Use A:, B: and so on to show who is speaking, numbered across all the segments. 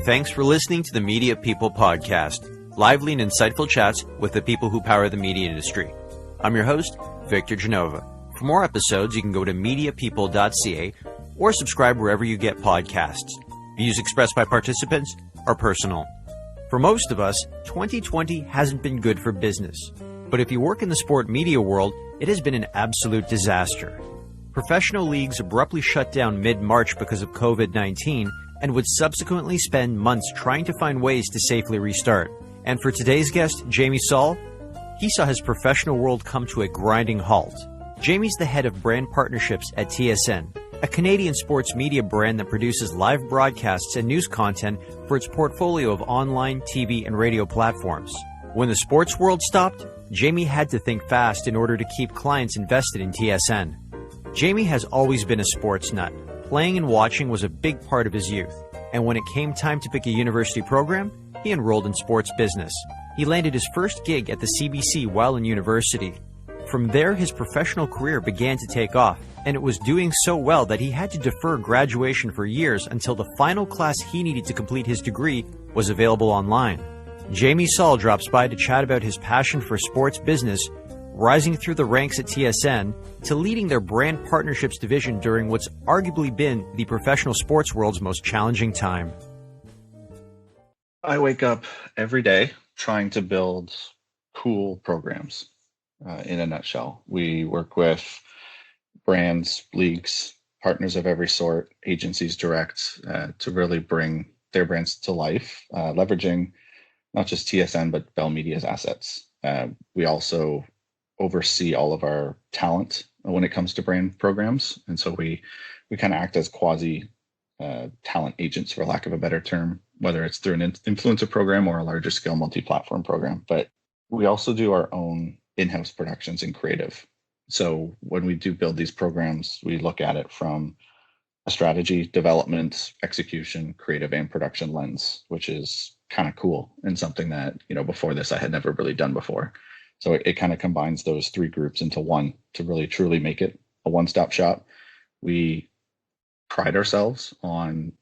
A: Thanks for listening to the Media People Podcast, lively and insightful chats with the people who power the media industry. I'm your host, Victor Genova. For more episodes, you can go to mediapeople.ca or subscribe wherever you get podcasts. Views expressed by participants are personal. For most of us, 2020 hasn't been good for business. But if you work in the sport media world, it has been an absolute disaster. Professional leagues abruptly shut down mid-March because of COVID-19 and would subsequently spend months trying to find ways to safely restart. And for today's guest, Jamie Saull, he saw his professional world come to a grinding halt. Jamie's the head of brand partnerships at TSN, a Canadian sports media brand that produces live broadcasts and news content for its portfolio of online, TV, and radio platforms. When the sports world stopped, Jamie had to think fast in order to keep clients invested in TSN. Jamie has always been a sports nut. Playing and watching was a big part of his youth, and when it came time to pick a university program, he enrolled in sports business. He landed his first gig at the CBC while in university. From there, his professional career began to take off, and it was doing so well that he had to defer graduation for years until the final class he needed to complete his degree was available online. Jamie Saull drops by to chat about his passion for sports business, rising through the ranks at TSN, to leading their brand partnerships division during what's arguably been the professional sports world's most challenging time.
B: I wake up every day trying to build cool programs. In a nutshell, we work with brands, leagues, partners of every sort, agencies direct, to really bring their brands to life, leveraging not just TSN, but Bell Media's assets. We also oversee all of our talent when it comes to brand programs. And so we kind of act as quasi talent agents, for lack of a better term, whether it's through an influencer program or a larger scale multi-platform program. But we also do our own in-house productions and creative. So when we do build these programs, we look at it from a strategy, development, execution, creative, and production lens, which is kind of cool and something that, before this I had never really done before. So it kind of combines those three groups into one to really truly make it a one-stop shop. We pride ourselves on,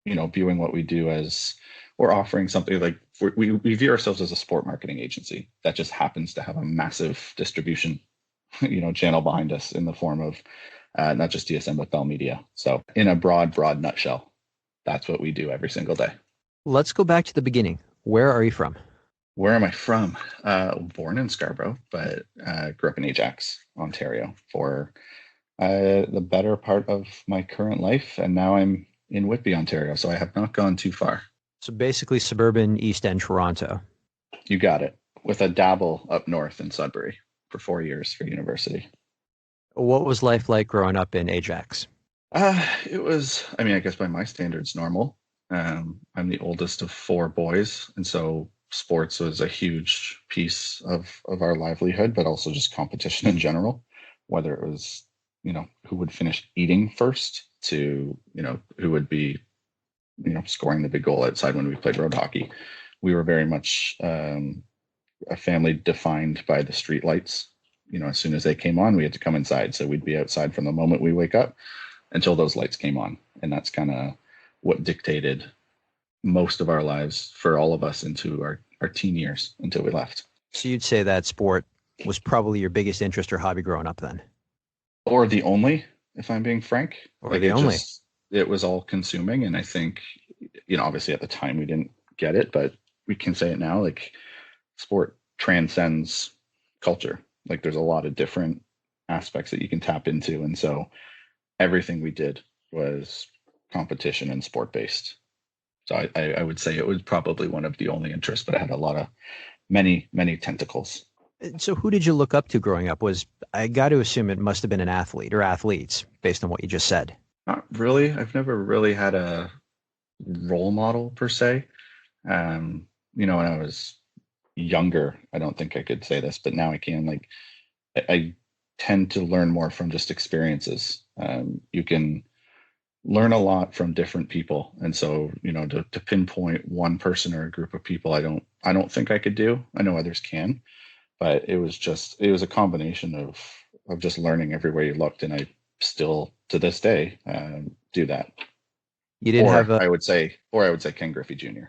B: viewing what we do as, or offering something like, we view ourselves as a sport marketing agency that just happens to have a massive distribution, channel behind us in the form of not just TSN, but Bell Media. So in a broad nutshell, that's what we do every single day.
A: Let's go back to the beginning. Where are you from?
B: Where am I from? Born in Scarborough, but grew up in Ajax, Ontario for the better part of my current life. And now I'm in Whitby, Ontario. So I have not gone too far.
A: So basically suburban East End Toronto.
B: You got it. With a dabble up north in Sudbury for 4 years for university.
A: What was life like growing up in Ajax?
B: It was, I guess by my standards, normal. I'm the oldest of 4 boys. And so sports was a huge piece of our livelihood, but also just competition in general, whether it was, who would finish eating first to, who would be, scoring the big goal outside when we played road hockey. We were very much a family defined by the street lights. As soon as they came on, we had to come inside. So we'd be outside from the moment we wake up until those lights came on. And that's kind of what dictated most of our lives for all of us into our teen years until we left.
A: So you'd say that sport was probably your biggest interest or hobby growing up then?
B: Or the only, if I'm being frank.
A: Or the only.
B: It was all consuming. And I think, obviously at the time we didn't get it, but we can say it now, like sport transcends culture. Like there's a lot of different aspects that you can tap into. And so everything we did was competition and sport based. So I would say it was probably one of the only interests, but it had a lot of many tentacles.
A: So who did you look up to growing up? I got to assume it must have been an athlete or athletes based on what you just said.
B: Not really. I've never really had a role model per se. When I was younger, I don't think I could say this, but now I can. Like, I tend to learn more from just experiences. You can learn a lot from different people, and so to pinpoint one person or a group of people, I don't think I could do. I know others can, but it was a combination of just learning everywhere you looked, and I still to this day do that.
A: You didn't have a.
B: Or I would say Ken Griffey Jr.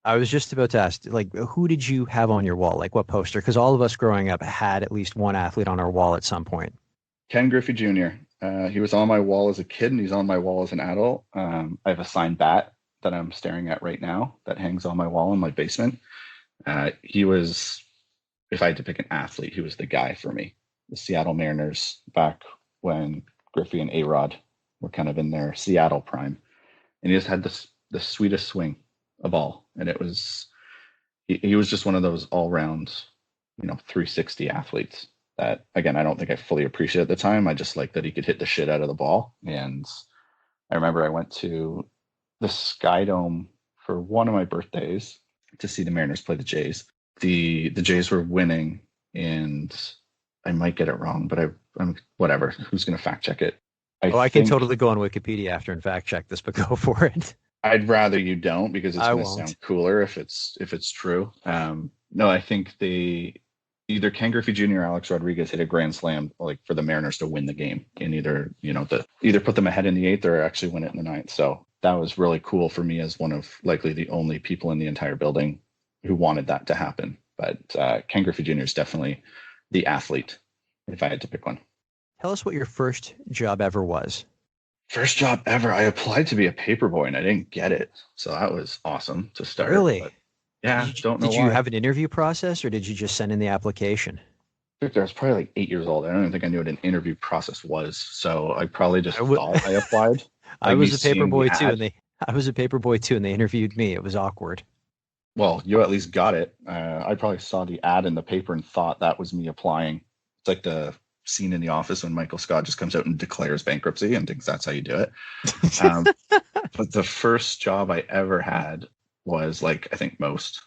A: I was just about to ask, like, who did you have on your wall? Like, what poster? Because all of us growing up had at least one athlete on our wall at some point.
B: Ken Griffey Jr. He was on my wall as a kid, and he's on my wall as an adult. I have a signed bat that I'm staring at right now that hangs on my wall in my basement. He was, if I had to pick an athlete, he was the guy for me. The Seattle Mariners back when Griffey and A-Rod were kind of in their Seattle prime, and he just had the sweetest swing of all, and he was just one of those all-round, 360 athletes that, again, I don't think I fully appreciated at the time. I just liked that he could hit the shit out of the ball. And I remember I went to the Sky Dome for one of my birthdays to see the Mariners play the Jays. The Jays were winning, and I might get it wrong, but I'm whatever. Who's going to fact check it?
A: I can totally go on Wikipedia after and fact check this, but go for it.
B: I'd rather you don't, because it's going to sound cooler if it's true. No, I think either Ken Griffey Jr. or Alex Rodriguez hit a grand slam like for the Mariners to win the game, and either put them ahead in the 8th or actually win it in the 9th. So that was really cool for me as one of likely the only people in the entire building who wanted that to happen. But Ken Griffey Jr. is definitely the athlete if I had to pick one.
A: Tell us what your first job ever was.
B: First job ever. I applied to be a paperboy and I didn't get it. So that was awesome to start.
A: Really?
B: But yeah.
A: Did you have an interview process, or did you just send in the application?
B: I was probably like 8 years old. I don't even think I knew what an interview process was. So I probably just thought I applied.
A: I was a paperboy too, and they interviewed me. It was awkward.
B: Well, you at least got it. I probably saw the ad in the paper and thought that was me applying. It's like the scene in The Office when Michael Scott just comes out and declares bankruptcy and thinks that's how you do it. But the first job I ever had was, like I think most,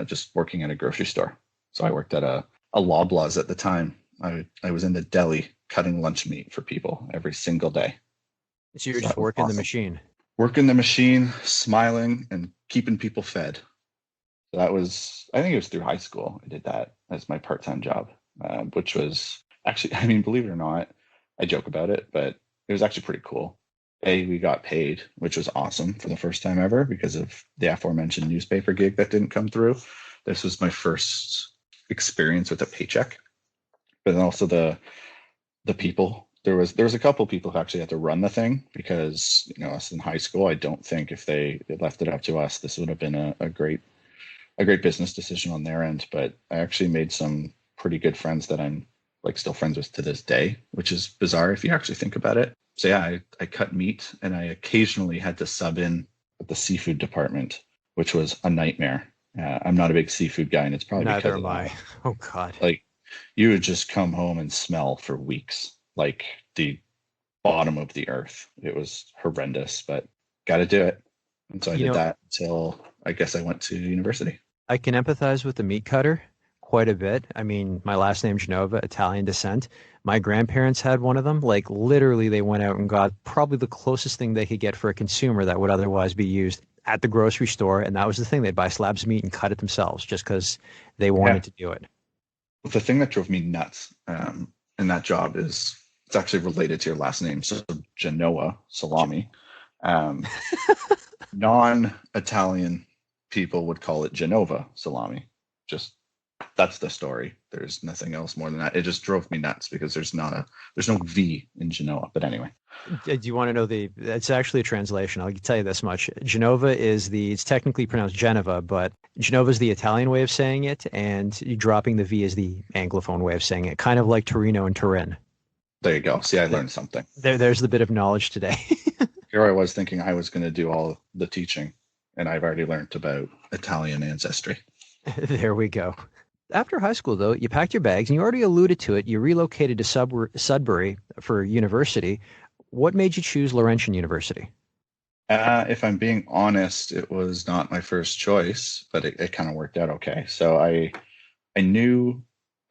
B: just working at a grocery store. So I worked at a Loblaws at the time. I was in the deli cutting lunch meat for people every single day.
A: So you're just working the machine.
B: Working the machine, smiling, and keeping people fed. So that was, I think it was through high school. I did that as my part-time job, which was actually, I mean, believe it or not, I joke about it, but it was actually pretty cool. We got paid, which was awesome for the first time ever because of the aforementioned newspaper gig that didn't come through. This was my first experience with a paycheck, but then also the people. There was a couple people who actually had to run the thing because, us in high school, I don't think if they left it up to us, this would have been a great business decision on their end. But I actually made some pretty good friends that I'm still friends with to this day, which is bizarre if you actually think about it. So yeah, I cut meat, and I occasionally had to sub in at the seafood department, which was a nightmare. I'm not a big seafood guy, and it's probably
A: neither
B: because
A: am I. Oh God!
B: You would just come home and smell for weeks, like the bottom of the earth. It was horrendous, but got to do it. And so I did that until I guess I went to university.
A: I can empathize with the meat cutter quite a bit. I mean, my last name Genova, Italian descent. My grandparents had one of them. Literally, they went out and got probably the closest thing they could get for a consumer that would otherwise be used at the grocery store. And that was the thing. They'd buy slabs of meat and cut it themselves just because they wanted to do it.
B: The thing that drove me nuts in that job is it's actually related to your last name. So Genoa, salami. Non-Italian people would call it Genova salami. Just that's the story. There's nothing else more than that. It just drove me nuts because there's no V in Genoa. But anyway.
A: Do you want to know it's actually a translation. I'll tell you this much. Genova it's technically pronounced Genova, but Genova is the Italian way of saying it, and dropping the V is the Anglophone way of saying it, kind of like Torino and Turin.
B: There you go. See, I learned something.
A: There's the bit of knowledge today.
B: Here I was thinking I was going to do all the teaching, and I've already learned about Italian ancestry.
A: There we go. After high school, though, you packed your bags, and you already alluded to it. You relocated to Sudbury for university. What made you choose Laurentian University?
B: If I'm being honest, it was not my first choice, but it kind of worked out okay. So I knew,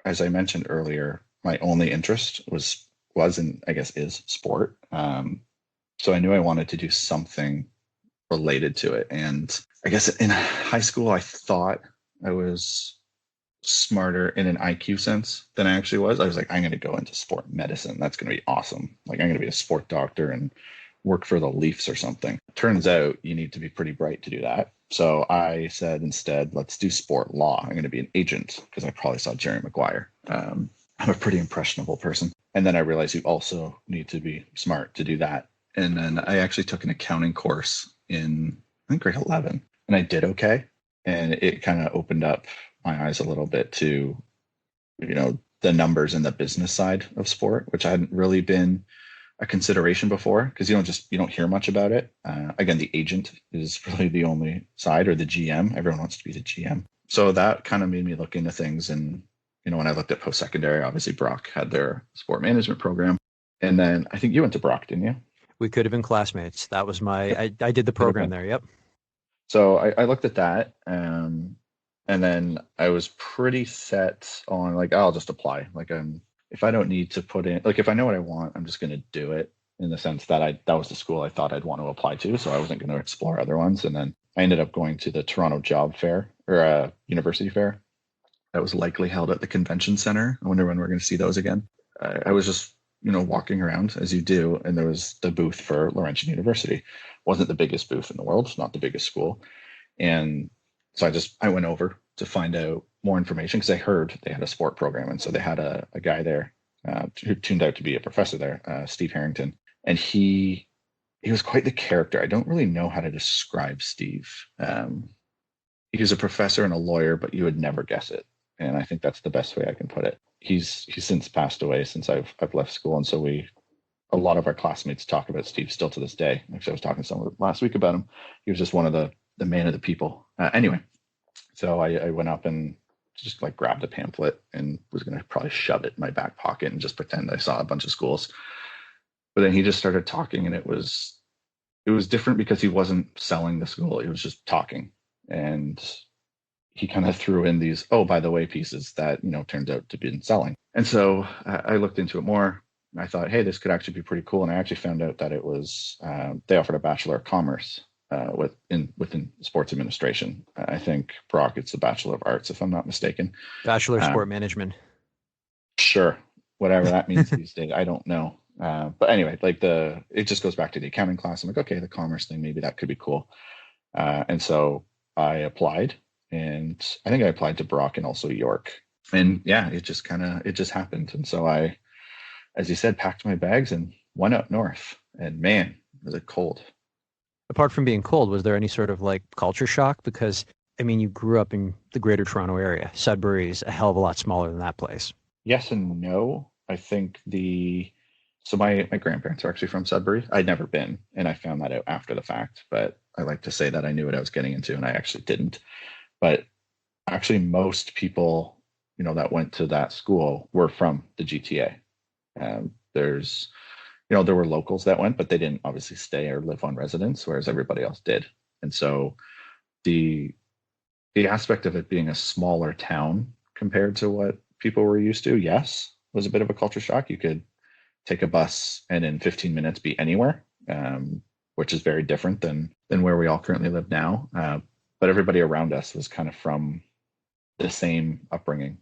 B: as I mentioned earlier, my only interest was and I guess is sport. So I knew I wanted to do something related to it. And I guess in high school, I thought I was smarter in an IQ sense than I actually was. I was like, I'm going to go into sport medicine. That's going to be awesome. I'm going to be a sport doctor and work for the Leafs or something. Turns out you need to be pretty bright to do that. So I said, instead, let's do sport law. I'm going to be an agent because I probably saw Jerry Maguire. I'm a pretty impressionable person. And then I realized you also need to be smart to do that. And then I actually took an accounting course in, I think, grade 11, and I did okay. And it kind of opened up my eyes a little bit to, the numbers and the business side of sport, which I hadn't really been a consideration before, because you don't hear much about it. Again, the agent is really the only side, or the GM. Everyone wants to be the GM. So that kind of made me look into things. And, when I looked at post-secondary, obviously Brock had their sport management program. And then I think you went to Brock, didn't you?
A: We could have been classmates. That was I did the program there. Yep.
B: So I looked at that. And then I was pretty set on I'll just apply. If I don't need to put in, if I know what I want, I'm just going to do it, in the sense that that was the school I thought I'd want to apply to. So I wasn't going to explore other ones. And then I ended up going to the Toronto Job Fair, or University Fair, that was likely held at the Convention Center. I wonder when we're going to see those again. I was just, walking around as you do, and there was the booth for Laurentian University. Wasn't the biggest booth in the world. It's not the biggest school. And so I went over to find out more information, because I heard they had a sport program. And so they had a guy there who turned out to be a professor there, Steve Harrington. And he was quite the character. I don't really know how to describe Steve. He was a professor and a lawyer, but you would never guess it. And I think that's the best way I can put it. He's since passed away since I've left school. And so a lot of our classmates talk about Steve still to this day. Actually, I was talking to someone last week about him. He was just one of the man of the people. Anyway, so I went up and just grabbed a pamphlet and was going to probably shove it in my back pocket and just pretend I saw a bunch of schools. But then he just started talking, and it was different because he wasn't selling the school. He was just talking. And he kind of threw in these, oh, by the way, pieces that, turned out to be selling. And so I looked into it more. And I thought, hey, this could actually be pretty cool. And I actually found out that it was, they offered a Bachelor of Commerce within sports administration. I think, Brock, it's the Bachelor of Arts, if I'm not mistaken.
A: Bachelor of Sport Management.
B: Sure. Whatever that means these days, I don't know. But anyway, it just goes back to the accounting class. I'm like, okay, the commerce thing, maybe that could be cool. And so I applied, and I think I applied to Brock and also York. And yeah, it just happened. And so I, as you said, packed my bags and went up north. And man, was it cold.
A: Apart from being cold, was there any sort of culture shock? Because, you grew up in the greater Toronto area. Sudbury is a hell of a lot smaller than that place.
B: Yes and no. I think so my grandparents are actually from Sudbury. I'd never been, and I found that out after the fact. But I like to say that I knew what I was getting into, and I actually didn't. But actually, most people, that went to that school were from the GTA. There were locals that went, but they didn't obviously stay or live on residence, whereas everybody else did. And so the aspect of it being a smaller town compared to what people were used to, yes, was a bit of a culture shock. You could take a bus and in 15 minutes be anywhere, which is very different than where we all currently live now. But everybody around us was kind of from the same upbringing.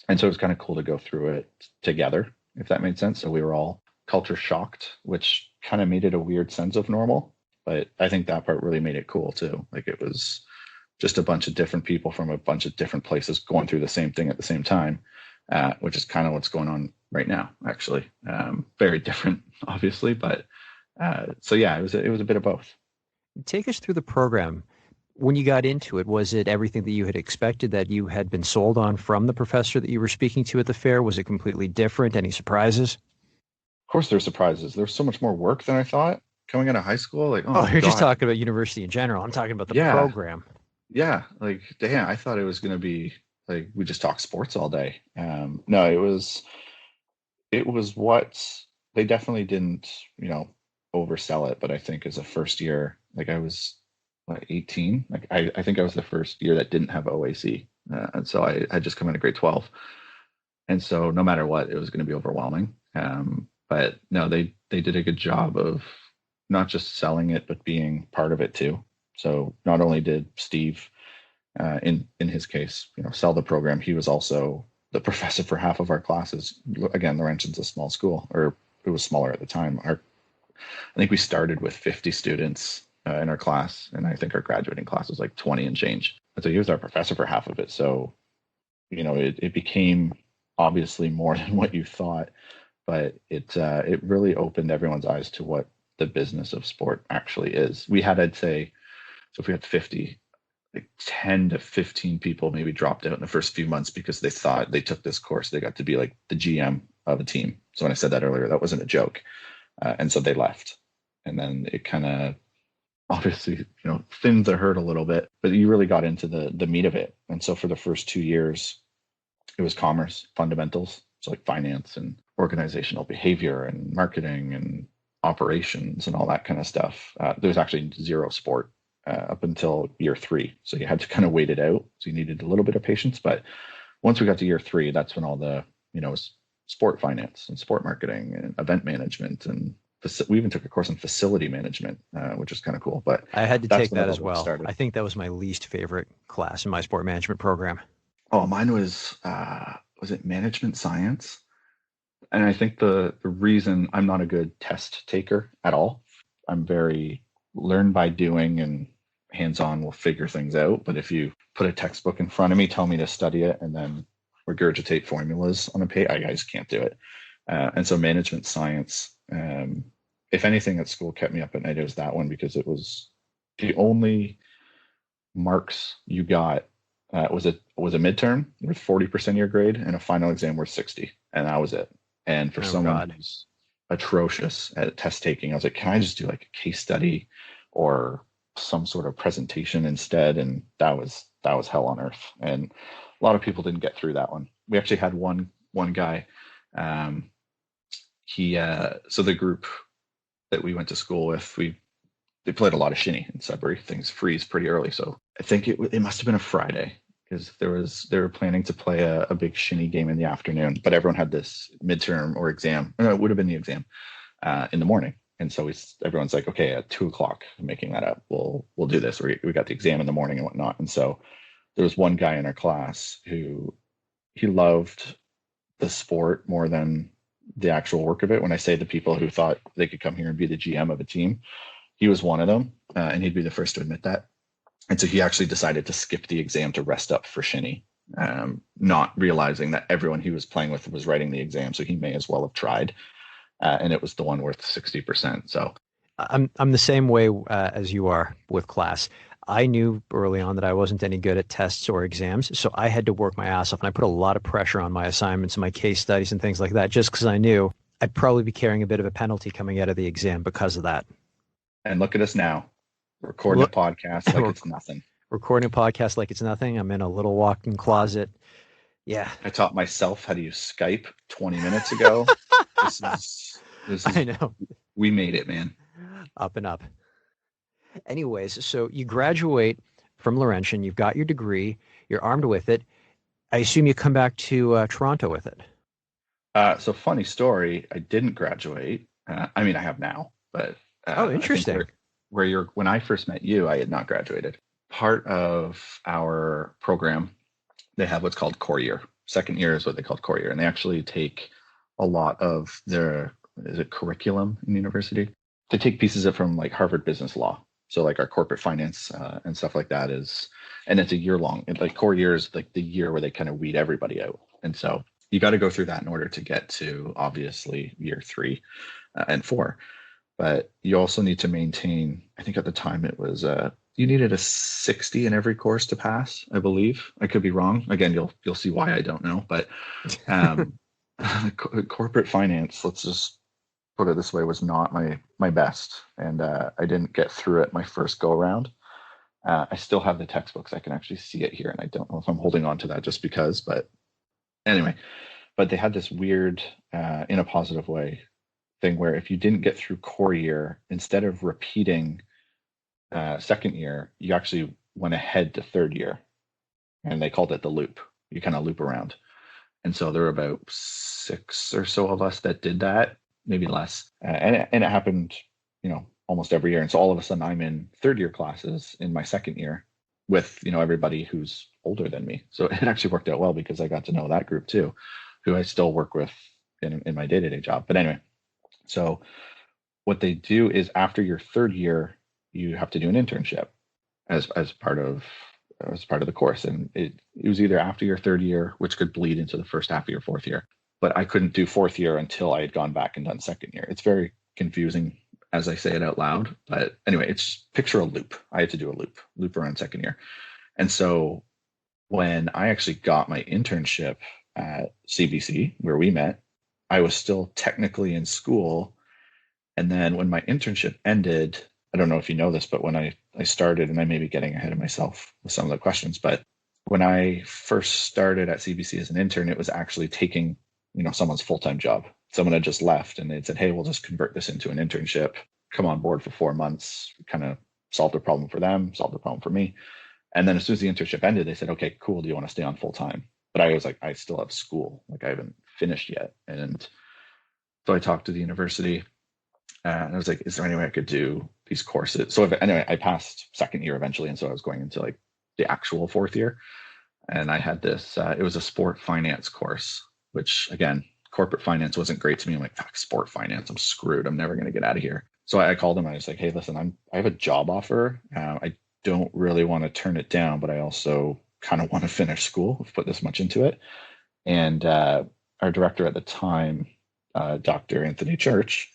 B: And so it was kind of cool to go through it together, if that made sense. So we were all culture shocked, which kind of made it a weird sense of normal. But I think that part really made it cool too. It was just a bunch of different people from a bunch of different places going through the same thing at the same time, which is kind of what's going on right now, actually. Very different, obviously. But so yeah, it was a bit of both.
A: Take us through the program. When you got into it, was it everything that you had expected, that you had been sold on from the professor that you were speaking to at the fair? Was it completely different? Any surprises?
B: Of course, there were surprises. There was so much more work than I thought coming out of high school.
A: You're just talking about university in general. I'm talking about the program.
B: Yeah, damn, I thought it was going to be we just talk sports all day. No, it was what they definitely didn't, oversell it. But I think as a first year, I was 18. I think I was the first year that didn't have OAC. And so I had just come into grade 12. And so no matter what, it was going to be overwhelming. But no, they did a good job of not just selling it, but being part of it too. So not only did Steve, in his case, sell the program, he was also the professor for half of our classes. Again, Laurentian's a small school, or it was smaller at the time. I think we started with 50 students in our class, and I think our graduating class was like 20 and change. And so he was our professor for half of it. So, it became obviously more than what you thought, but it really opened everyone's eyes to what the business of sport actually is. We had, I'd say, so if we had 50, like 10 to 15 people maybe dropped out in the first few months because they thought they took this course, they got to be like the GM of a team. So when I said that earlier, that wasn't a joke. And so they left. And then it kind of obviously, thinned the herd a little bit, but you really got into the meat of it. And so for the first 2 years, it was commerce fundamentals. So like finance and organizational behavior and marketing and operations and all that kind of stuff. There was actually zero sport up until year 3. So you had to kind of wait it out. So you needed a little bit of patience. But once we got to year 3, that's when all the, sport finance and sport marketing and event management, and we even took a course in facility management, which is kind of cool. But
A: I had to take that as well. I think that was my least favorite class in my sport management program.
B: Oh, mine was it management science? And I think the reason I'm not a good test taker at all, I'm very learn by doing and hands-on will figure things out. But if you put a textbook in front of me, tell me to study it, and then regurgitate formulas on a page, I just can't do it. And so management science, if anything at school kept me up at night, it was that one, because it was the only marks you got was a midterm with 40% of your grade and a final exam worth 60, and that was it. And for someone who's atrocious at test taking, I was like, can I just do like a case study or some sort of presentation instead? And that was hell on earth. And a lot of people didn't get through that one. We actually had one guy. So the group that we went to school with, they played a lot of shinny in Sudbury. Things freeze pretty early, so I think it must have been a Friday, because they were planning to play a big shinny game in the afternoon, but everyone had this midterm or exam. No, it would have been the exam in the morning. And so everyone's like, okay, at 2:00, I'm making that up, we'll do this. We got the exam in the morning and whatnot. And so there was one guy in our class who he loved the sport more than the actual work of it. When I say the people who thought they could come here and be the GM of a team, he was one of them, and he'd be the first to admit that. And so he actually decided to skip the exam to rest up for shinny, not realizing that everyone he was playing with was writing the exam, so he may as well have tried. And it was the one worth 60%. So
A: I'm the same way as you are with class. I knew early on that I wasn't any good at tests or exams, so I had to work my ass off, and I put a lot of pressure on my assignments and my case studies and things like that, just because I knew I'd probably be carrying a bit of a penalty coming out of the exam because of that.
B: And look at us now, recording a podcast like it's nothing.
A: Recording a podcast like it's nothing. I'm in a little walk-in closet. Yeah.
B: I taught myself how to use Skype 20 minutes ago. This is,
A: I know.
B: We made it, man.
A: Up and up. Anyways, so you graduate from Laurentian, you've got your degree, you're armed with it. I assume you come back to Toronto with it.
B: So funny story, I didn't graduate. I mean, I have now, but
A: interesting.
B: When I first met you, I had not graduated. Part of our program, they have what's called core year. Second year is what they call core year, and they actually take a lot of their curriculum in university. They take pieces of it from like Harvard Business Law. So like our corporate finance and stuff like that and it's a year long. Like core year is like the year where they kind of weed everybody out. And so you got to go through that in order to get to obviously year 3 and 4. But you also need to maintain, I think at the time it was, you needed a 60 in every course to pass, I believe. I could be wrong. Again, you'll see why I don't know. But corporate finance, let's just put it this way, was not my best. And I didn't get through it my first go around. I still have the textbooks. I can actually see it here. And I don't know if I'm holding on to that just because, but anyway, but they had this weird, in a positive way, thing where if you didn't get through core year, instead of repeating second year, you actually went ahead to third year. And they called it the loop. You kind of loop around. And so there were about 6 or so of us that did that, maybe less. And it happened, almost every year. And so all of a sudden I'm in third year classes in my second year with, everybody who's older than me. So it actually worked out well because I got to know that group too, who I still work with in my day-to-day job. But anyway, so what they do is after your third year, you have to do an internship as part of the course. And it was either after your third year, which could bleed into the first half of your fourth year. But I couldn't do fourth year until I had gone back and done second year. It's very confusing as I say it out loud. But anyway, it's picture a loop. I had to do a loop around second year. And so when I actually got my internship at CBC, where we met, I was still technically in school. And then when my internship ended, I don't know if you know this, but when I started, and I may be getting ahead of myself with some of the questions, but when I first started at CBC as an intern, it was actually taking, someone's full-time job. Someone had just left and they'd said, hey, we'll just convert this into an internship, come on board for 4 months, kind of solve the problem for them, solve the problem for me. And then as soon as the internship ended, they said, okay, cool. Do you want to stay on full-time? But I was like, I still have school. Like I haven't finished yet. And so I talked to the university and I was like, is there any way I could do these courses? So anyway, I passed second year eventually. And so I was going into like the actual fourth year. And I had this, it was a sport finance course, which again, corporate finance wasn't great to me. I'm like, fuck, sport finance, I'm screwed. I'm never going to get out of here. So I called him. I was like, hey, listen, I have a job offer. I don't really want to turn it down, but I also kind of want to finish school. I've put this much into it. And our director at the time, Dr. Anthony Church,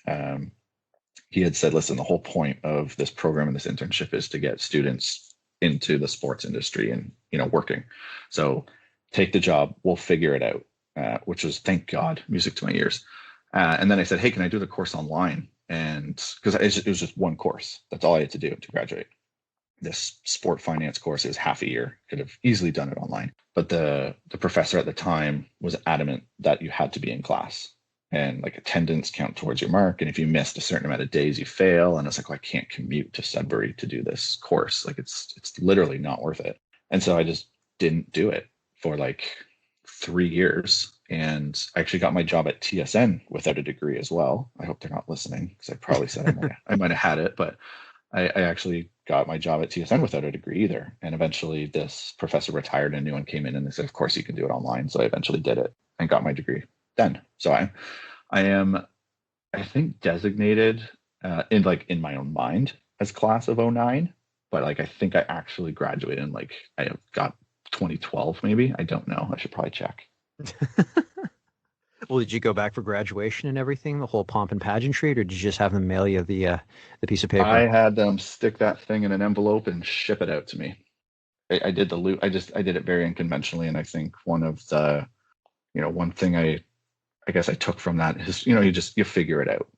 B: he had said, listen, the whole point of this program and this internship is to get students into the sports industry and, working. So take the job, we'll figure it out, which was, thank God, music to my ears. And then I said, hey, can I do the course online? And because it was just one course. That's all I had to do to graduate. This sport finance course is half a year. Could have easily done it online. But the professor at the time was adamant that you had to be in class. And like attendance count towards your mark. And if you missed a certain amount of days, you fail. And it's like, well, I can't commute to Sudbury to do this course. Like it's literally not worth it. And so I just didn't do it for like 3 years. And I actually got my job at TSN without a degree as well. I hope they're not listening because I probably said I might have had it, but I actually got my job at TSN without a degree either. And eventually this professor retired and a new one came in and they said, of course you can do it online. So I eventually did it and got my degree then. So I am, I think, designated in my own mind as class of 09, but like I think I actually graduated in like I got 2012 maybe. I don't know. I should probably check.
A: Well, did you go back for graduation and everything, the whole pomp and pageantry, or did you just have them mail you the piece of paper?
B: I had them stick that thing in an envelope and ship it out to me. I did the loop. I did it very unconventionally, and I think one of the, one thing I guess I took from that is, you figure it out,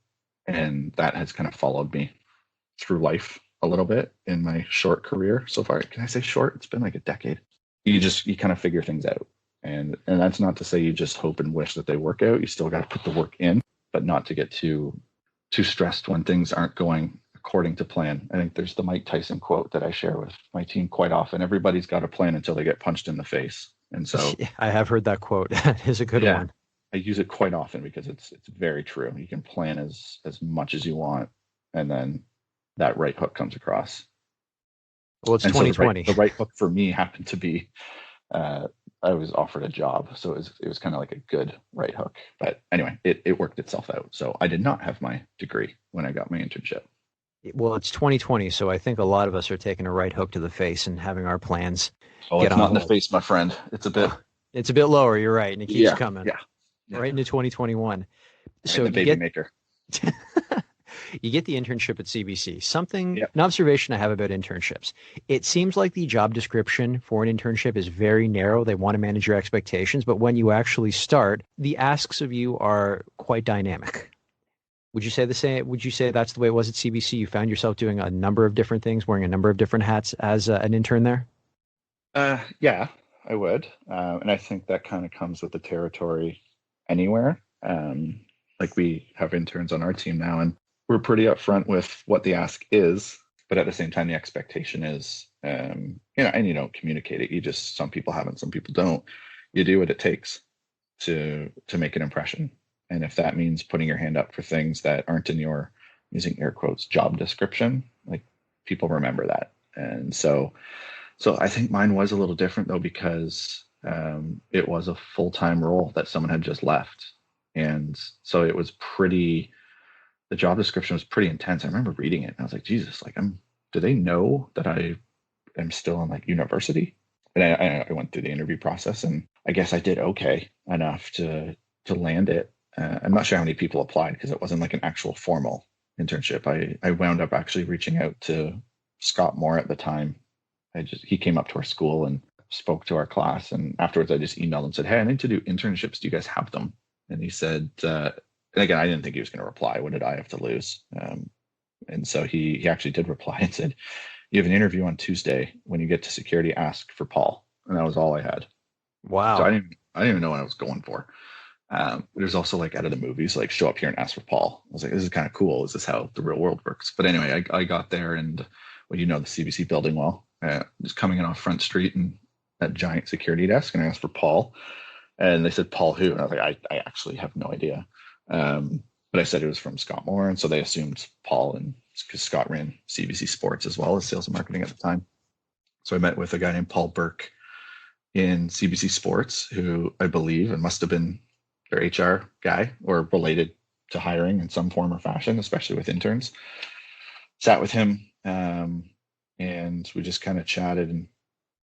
B: and that has kind of followed me through life a little bit in my short career so far. Can I say short? It's been like a decade. You kind of figure things out. And that's not to say you just hope and wish that they work out. You still got to put the work in, but not to get too stressed when things aren't going according to plan. I think there's the Mike Tyson quote that I share with my team quite often. Everybody's got a plan until they get punched in the face. And so
A: yeah, I have heard that quote. That is a good one.
B: I use it quite often because it's very true. You can plan as much as you want, and then that right hook comes across.
A: Well, it's 2020.
B: So the right hook for me happened to be I was offered a job, so it was kind of like a good right hook. But anyway, it worked itself out. So I did not have my degree when I got my internship.
A: Well, it's 2020, so I think a lot of us are taking a right hook to the face and having our plans.
B: Oh, it's not in the face, my friend. It's a bit
A: lower. You're right, and it keeps coming.
B: Yeah.
A: Right into 2021.
B: So the baby maker.
A: You get the internship at CBC. An observation I have about internships. It seems like the job description for an internship is very narrow. They want to manage your expectations, but when you actually start, the asks of you are quite dynamic. Would you say the same? Would you say that's the way it was at CBC? You found yourself doing a number of different things, wearing a number of different hats as an intern there?
B: Yeah, I would. And I think that kind of comes with the territory anywhere. Like we have interns on our team now, and we're pretty upfront with what the ask is, but at the same time, the expectation is, and you don't communicate it. Some people haven't, some people don't. You do what it takes to make an impression. And if that means putting your hand up for things that aren't in your, using air quotes, job description, like people remember that. And so I think mine was a little different though, because it was a full-time role that someone had just left. And so it was pretty the job description was pretty intense. I remember reading it and I was like, Jesus, like do they know that I am still in like university? And I went through the interview process, and I guess I did okay enough to land it. I'm not sure how many people applied because it wasn't like an actual formal internship. I wound up actually reaching out to Scott Moore at the time. He came up to our school and spoke to our class, and afterwards I just emailed him and said, hey, I need to do internships. Do you guys have them? And he said, and again, I didn't think he was going to reply. What did I have to lose? And so he actually did reply and said, you have an interview on Tuesday. When you get to security, ask for Paul. And that was all I had.
A: Wow.
B: So I didn't even know what I was going for. There's also like out of the movies, like show up here and ask for Paul. I was like, this is kind of cool. Is this how the real world works? But anyway, I got there, and well, you know the CBC building well. Just coming in off Front Street and that giant security desk, and I asked for Paul, and they said, Paul who? And I was like, I actually have no idea. But I said it was from Scott Moore, and so they assumed Paul, and because Scott ran CBC Sports as well as sales and marketing at the time. So I met with a guy named Paul Burke in CBC Sports, who I believe and must have been their HR guy or related to hiring in some form or fashion, especially with interns. Sat with him, and we just kind of chatted, and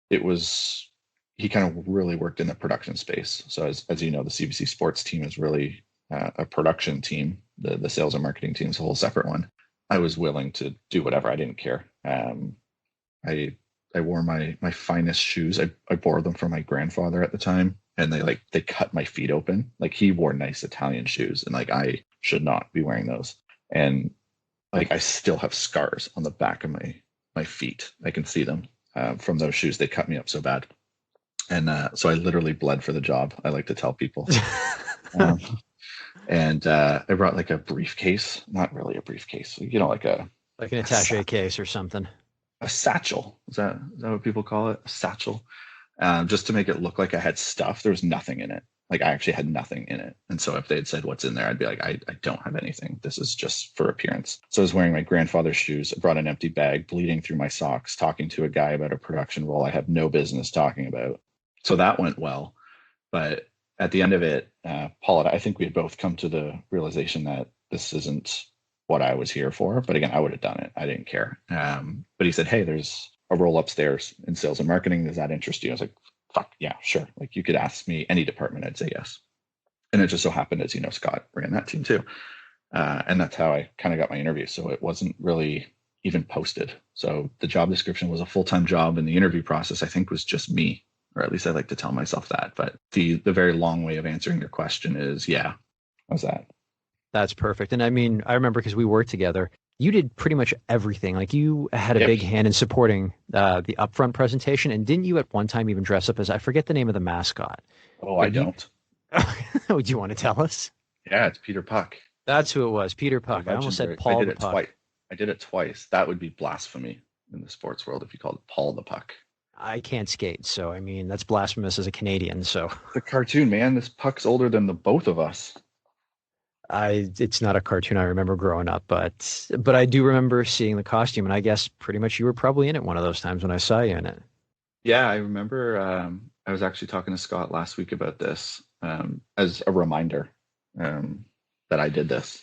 B: he kind of really worked in the production space. So as you know, the CBC Sports team is really a production team. The sales and marketing team is a whole separate one. I was willing to do whatever. I didn't care. I wore my finest shoes. I borrowed them from my grandfather at the time, and they cut my feet open. Like, he wore nice Italian shoes, and like I should not be wearing those. And like I still have scars on the back of my feet. I can see them from those shoes. They cut me up so bad. And so I literally bled for the job, I like to tell people. And I brought like a briefcase, not really a briefcase, like an
A: attaché case or something.
B: A satchel. Is that what people call it? A satchel. Just to make it look like I had stuff. There was nothing in it. Like, I actually had nothing in it. And so if they had said what's in there, I'd be like, I don't have anything. This is just for appearance. So I was wearing my grandfather's shoes. I brought an empty bag, bleeding through my socks, talking to a guy about a production role I have no business talking about. So that went well. But at the end of it, Paul and I think we had both come to the realization that this isn't what I was here for. But again, I would have done it. I didn't care. But he said, hey, there's a role upstairs in sales and marketing. Does that interest you? I was like, fuck yeah, sure. Like, you could ask me any department, I'd say yes. And it just so happened, as you know, Scott ran that team too. And that's how I kind of got my interview. So it wasn't really even posted. So the job description was a full-time job, and the interview process, I think, was just me, or at least I like to tell myself that. But the very long way of answering your question is, yeah, how's that?
A: That's perfect. And I mean, I remember because we worked together, you did pretty much everything. Like, you had a big hand in supporting the upfront presentation. And didn't you at one time even dress up as, I forget the name of the mascot?
B: Oh, I don't.
A: Would you want to tell us?
B: Yeah, it's Peter Puck.
A: That's who it was, Peter Puck. I almost said Paul the Puck.
B: I did it twice. That would be blasphemy in the sports world if you called it Paul the Puck.
A: I can't skate, so I mean, that's blasphemous as a Canadian. So
B: the cartoon, man, this puck's older than the both of us.
A: It's not a cartoon I remember growing up, but I do remember seeing the costume, and I guess pretty much you were probably in it one of those times when I saw you in it.
B: Yeah, I remember. I was actually talking to Scott last week about this as a reminder that I did this.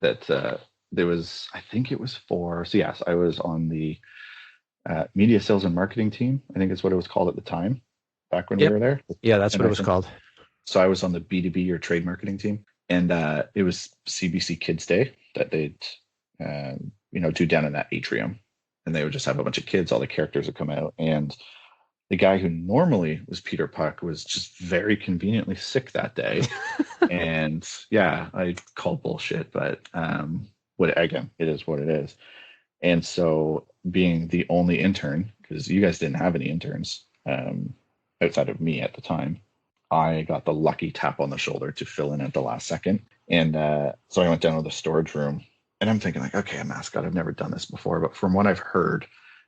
B: That there was, I think it was for. So yes, I was on the media sales and marketing team. I think it's what it was called at the time, back when we were there.
A: Yeah, that's what it was called.
B: So I was on the B2B or trade marketing team. And it was CBC Kids Day that they'd, do down in that atrium. And they would just have a bunch of kids. All the characters would come out. And the guy who normally was Peter Puck was just very conveniently sick that day. And yeah, I called bullshit. But again, it is what it is. And so, being the only intern, because you guys didn't have any interns outside of me at the time, I got the lucky tap on the shoulder to fill in at the last second. And so I went down to the storage room, and I'm thinking like, okay, a mascot, I've never done this before. But from what I've heard,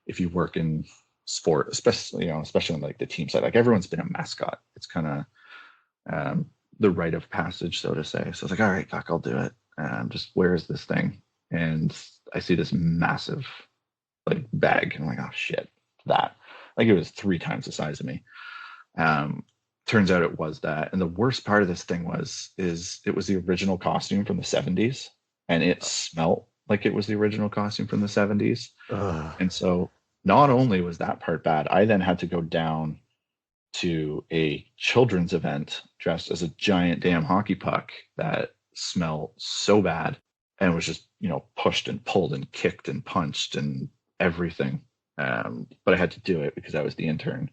B: if you work in sport, especially on like the team side, like everyone's been a mascot. It's kind of the rite of passage, so to say. So I was like, all right, fuck, I'll do it. Just where is this thing? And I see this massive like bag. And I'm like, oh shit, that. Like, it was 3 times the size of me. Turns out it was that. And the worst part of this thing is it was the original costume from the 70s. and it smelt like it was the original costume from the 70s.
A: Ugh.
B: And so not only was that part bad, I then had to go down to a children's event dressed as a giant damn hockey puck that smelled so bad and was just, pushed and pulled and kicked and punched and everything. But I had to do it because I was the intern,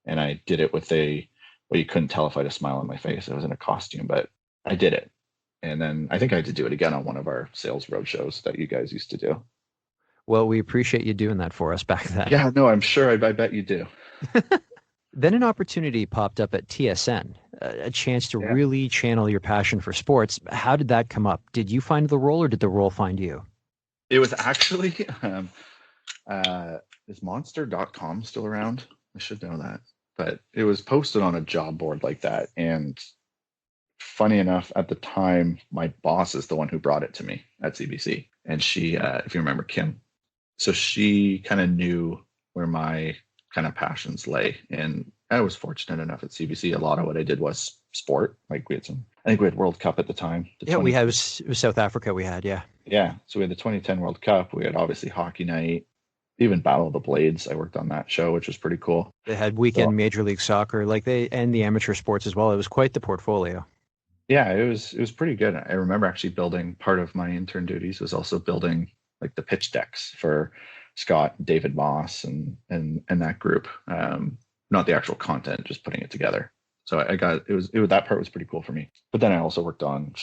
B: and I did it with well, you couldn't tell if I had a smile on my face. I was in a costume, but I did it. And then I think I had to do it again on one of our sales roadshows that you guys used to do.
A: Well, we appreciate you doing that for us back then.
B: Yeah, no, I'm sure. I bet you do.
A: Then an opportunity popped up at TSN, a chance to really channel your passion for sports. How did that come up? Did you find the role or did the role find you?
B: It was actually, is monster.com still around? I should know that. But it was posted on a job board like that. And funny enough, at the time, my boss is the one who brought it to me at CBC. And she, if you remember Kim, so she kind of knew where my kind of passions lay. And I was fortunate enough at CBC. A lot of what I did was sport. Like I think we had World Cup at the time.
A: We had, it was South Africa we had, yeah.
B: Yeah. So we had the 2010 World Cup. We had obviously Hockey Night, even Battle of the Blades. I worked on that show, which was pretty cool.
A: They had weekend Major League Soccer, and the amateur sports as well. It was quite the portfolio.
B: Yeah, it was pretty good. I remember actually building, part of my intern duties was also building like the pitch decks for Scott, David Moss, and that group. Not the actual content, just putting it together. So that part was pretty cool for me. But then I also worked on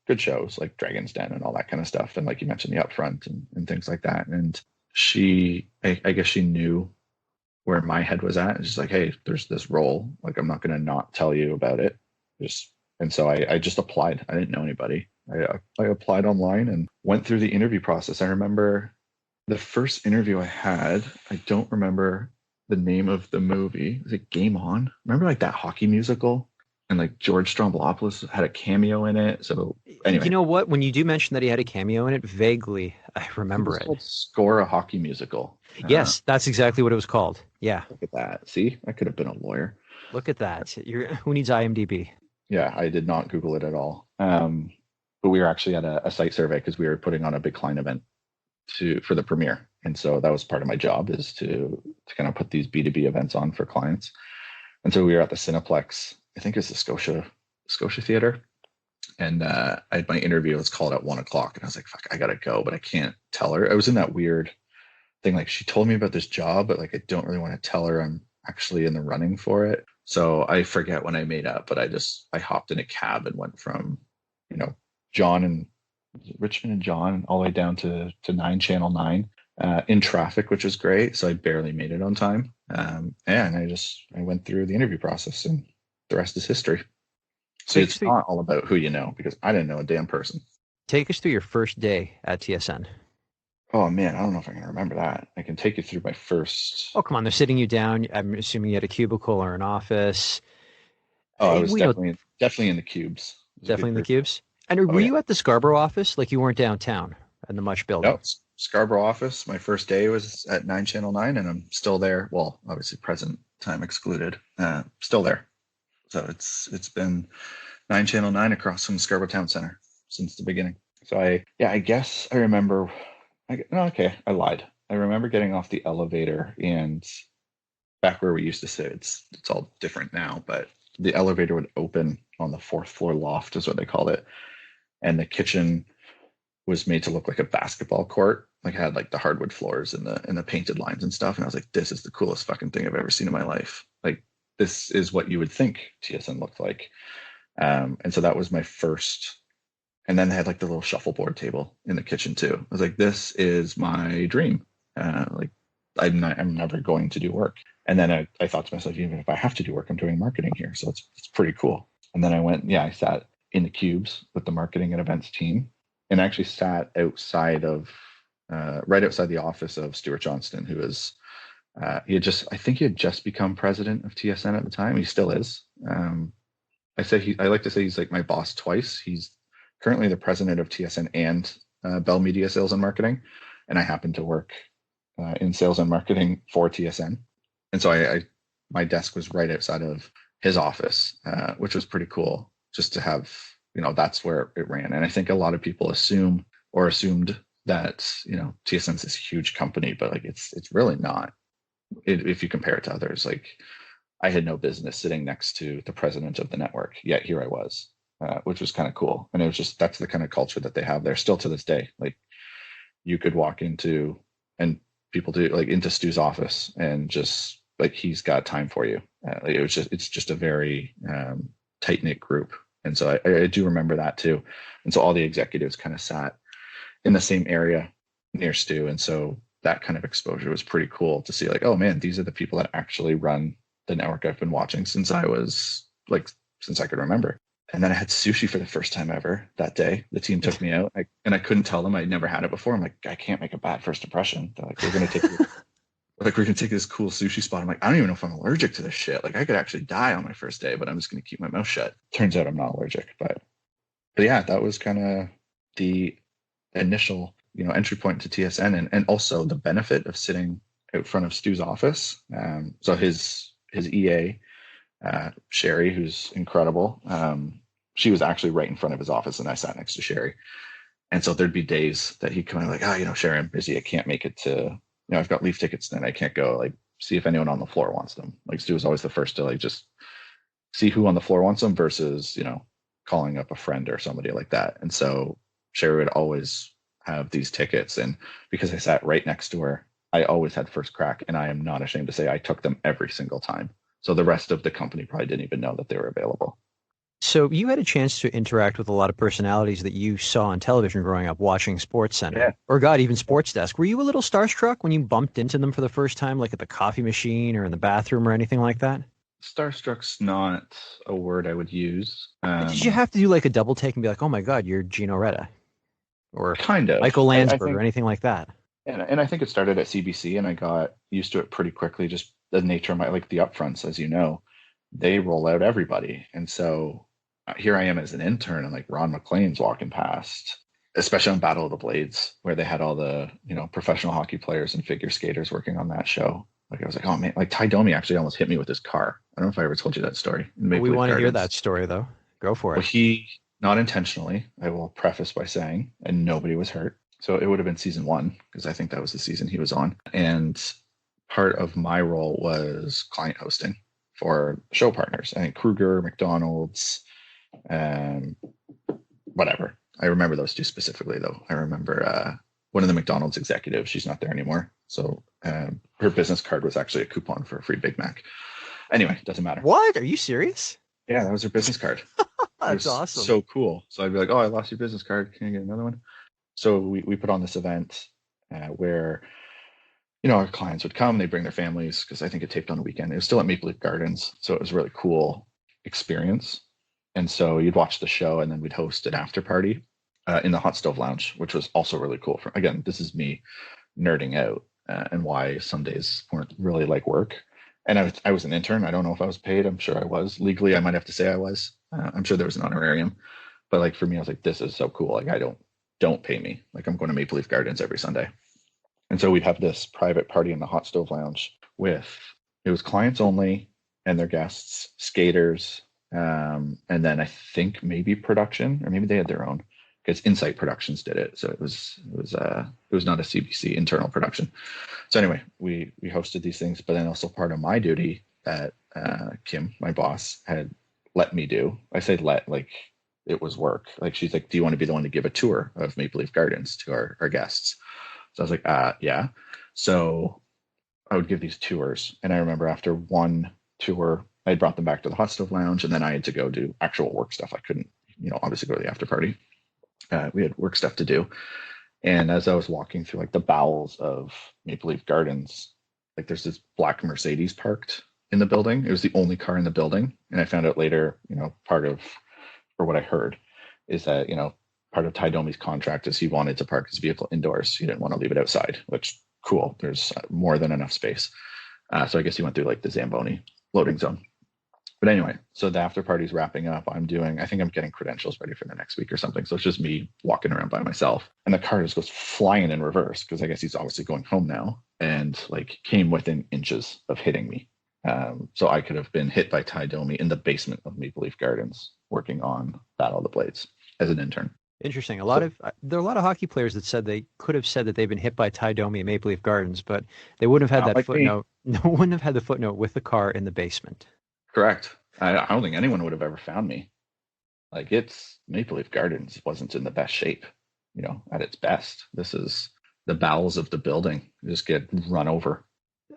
B: good shows like Dragon's Den and all that kind of stuff. And like you mentioned, the Upfront and things like that. And I guess she knew where my head was at. And she's like, hey, there's this role. Like, I'm not going to not tell you about it. And so I just applied. I didn't know anybody. I applied online and went through the interview process. I remember the first interview I had, I don't remember the name of the movie. Was it Game On? Remember like that hockey musical? And like George Stroumboulopoulos had a cameo in it. So anyway.
A: You know what? When you do mention that he had a cameo in it, vaguely, I remember it.
B: Called Score, a hockey musical.
A: Yes, that's exactly what it was called. Yeah.
B: Look at that. See, I could have been a lawyer.
A: Look at that. Who needs IMDb?
B: Yeah, I did not Google it at all. But we were actually at a site survey because we were putting on a big client event for the premiere. And so that was part of my job, is to kind of put these B2B events on for clients. And so we were at the Cineplex, I think it's the Scotia Theater. And I had my interview, it's called at 1:00. And I was like, fuck, I got to go, but I can't tell her. I was in that weird thing. Like, she told me about this job, but like, I don't really want to tell her I'm actually in the running for it. So I forget when I made up, but I hopped in a cab and went from, Richmond and John all the way down to 9 Channel 9 in traffic, which was great. So I barely made it on time. And I went through the interview process, and the rest is history. So it's not all about who you know, because I didn't know a damn person.
A: Take us through your first day at TSN.
B: Oh man, I don't know if I can remember that. I can take you through my first.
A: Oh, come on. They're sitting you down. I'm assuming you had a cubicle or an office.
B: Oh, I was definitely in the cubes.
A: Definitely in the cubes. And were you at the Scarborough office? Like, you weren't downtown in the Much building?
B: No, Scarborough office. My first day was at 9 Channel 9, and I'm still there. Well, obviously present time excluded. Still there. So it's been 9 Channel 9 across from Scarborough Town Center since the beginning. So I guess I remember. I lied. I remember getting off the elevator, and back where we used to sit, it's all different now, but the elevator would open on the 4th floor loft, is what they called it. And the kitchen was made to look like a basketball court. Like, it had like the hardwood floors and the painted lines and stuff. And I was like, this is the coolest fucking thing I've ever seen in my life. Like, this is what you would think TSN looked like. And so that was my first. And then they had like the little shuffleboard table in the kitchen too. I was like, this is my dream. Like, I'm never going to do work. And then I thought to myself, even if I have to do work, I'm doing marketing here. So it's pretty cool. And then I sat in the cubes with the marketing and events team, and actually sat outside of, right outside the office of Stuart Johnston, who is, he had just become president of TSN at the time. He still is. I like to say he's like my boss twice. He's currently the president of TSN and Bell Media Sales and Marketing. And I happen to work in sales and marketing for TSN. And so my desk was right outside of his office, which was pretty cool, just to have, that's where it ran. And I think a lot of people assume or assumed that, TSN's this huge company, but like it's really not. If you compare it to others, like I had no business sitting next to the president of the network, yet here I was, which was kind of cool. And it was just, that's the kind of culture that they have there still to this day. Like you could walk into, and people do, like into Stu's office and just like, he's got time for you. It's just a very tight knit group. And so I do remember that too. And so all the executives kind of sat in the same area near Stu. And so that kind of exposure was pretty cool to see, like, oh man, these are the people that actually run the network I've been watching since I could remember. And then I had sushi for the first time ever that day. The team took me out, and I couldn't tell them I'd never had it before. I'm like, I can't make a bad first impression. They're like, we're gonna take this cool sushi spot. I'm like, I don't even know if I'm allergic to this shit. Like, I could actually die on my first day, but I'm just gonna keep my mouth shut. Turns out I'm not allergic, but yeah, that was kind of the initial, entry point to TSN, and also the benefit of sitting out front of Stu's office. So his EA, Sherry, who's incredible. She was actually right in front of his office, and I sat next to Sherry. And so there'd be days that he'd come in like, Sherry, I'm busy. I can't make it to, I've got Leaf tickets tonight. I can't go. Like, see if anyone on the floor wants them. Like, Stu was always the first to like just see who on the floor wants them versus, calling up a friend or somebody like that. And so Sherry would always have these tickets, and because I sat right next to her, I always had first crack, and I am not ashamed to say I took them every single time. So the rest of the company probably didn't even know that they were available.
A: So you had a chance to interact with a lot of personalities that you saw on television growing up watching SportsCenter, or God, even Sports Desk. Were you a little starstruck when you bumped into them for the first time, like at the coffee machine or in the bathroom or anything like that?
B: Starstruck's not a word I would use.
A: Did you have to do like a double take and be like, oh my God, you're Gino Reda? Or
B: kind of
A: Michael Landsberg or anything like that?
B: And I think it started at CBC, and I got used to it pretty quickly. Just the nature of the upfronts, as you know, they roll out everybody. And so here I am as an intern, and like Ron McLean's walking past, especially on Battle of the Blades, where they had all the, professional hockey players and figure skaters working on that show. Like, I was like, oh man, like Ty Domi actually almost hit me with his car. I don't know if I ever told you that story.
A: We want to hear that story though. Go for it.
B: Well, he, not intentionally, I will preface by saying, and nobody was hurt. So it would have been season 1, because I think that was the season he was on. And part of my role was client hosting for show partners. I think Kruger, McDonald's, whatever. I remember those two specifically, though. I remember one of the McDonald's executives. She's not there anymore. So her business card was actually a coupon for a free Big Mac. Anyway, doesn't matter.
A: What? Are you serious?
B: Yeah, that was her business card.
A: That's awesome.
B: So cool. So I'd be like, oh, I lost your business card. Can I get another one? So we put on this event where, our clients would come, they bring their families, because I think it taped on a weekend. It was still at Maple Leaf Gardens. So it was a really cool experience. And so you'd watch the show, and then we'd host an after party in the Hot Stove Lounge, which was also really cool. Again, this is me nerding out and why some days weren't really like work. And I was an intern. I don't know if I was paid. I'm sure I was. Legally, I might have to say I was. I'm sure there was an honorarium. But like for me, I was like, this is so cool. Like, don't pay me. Like, I'm going to Maple Leaf Gardens every Sunday. And so we'd have this private party in the Hot Stove Lounge it was clients only and their guests, skaters, and then I think maybe production, or maybe they had their own, because Insight Productions did it. So it was not a CBC internal production. So anyway, we hosted these things, but then also part of my duty that Kim, my boss, had let me do. I say let, like it was work. Like, she's like, do you want to be the one to give a tour of Maple Leaf Gardens to our guests? So I was like, yeah. So I would give these tours. And I remember after one tour, I brought them back to the Hot Stove Lounge, and then I had to go do actual work stuff. I couldn't, obviously go to the after party. We had work stuff to do. And as I was walking through like the bowels of Maple Leaf Gardens, like there's this black Mercedes parked in the building. It was the only car in the building. And I found out later, or what I heard is that, part of Ty Domi's contract is he wanted to park his vehicle indoors. He didn't want to leave it outside, which cool. There's more than enough space. So I guess he went through like the Zamboni loading zone. But anyway, so the after party's wrapping up. I think I'm getting credentials ready for the next week or something. So it's just me walking around by myself. And the car just goes flying in reverse, because I guess he's obviously going home now, and like came within inches of hitting me. So I could have been hit by Ty Domi in the basement of Maple Leaf Gardens working on Battle of the Blades as an intern.
A: Interesting.
B: So
A: There are a lot of hockey players that said they could have said that they've been hit by Ty Domi at Maple Leaf Gardens, but they wouldn't have had
B: not
A: that
B: like me.
A: footnote. No one wouldn't have had the footnote with the car in the basement.
B: Correct. I don't think anyone would have ever found me. Like it's Maple Leaf Gardens wasn't in the best shape, at its best. This is the bowels of the building. You just get run over.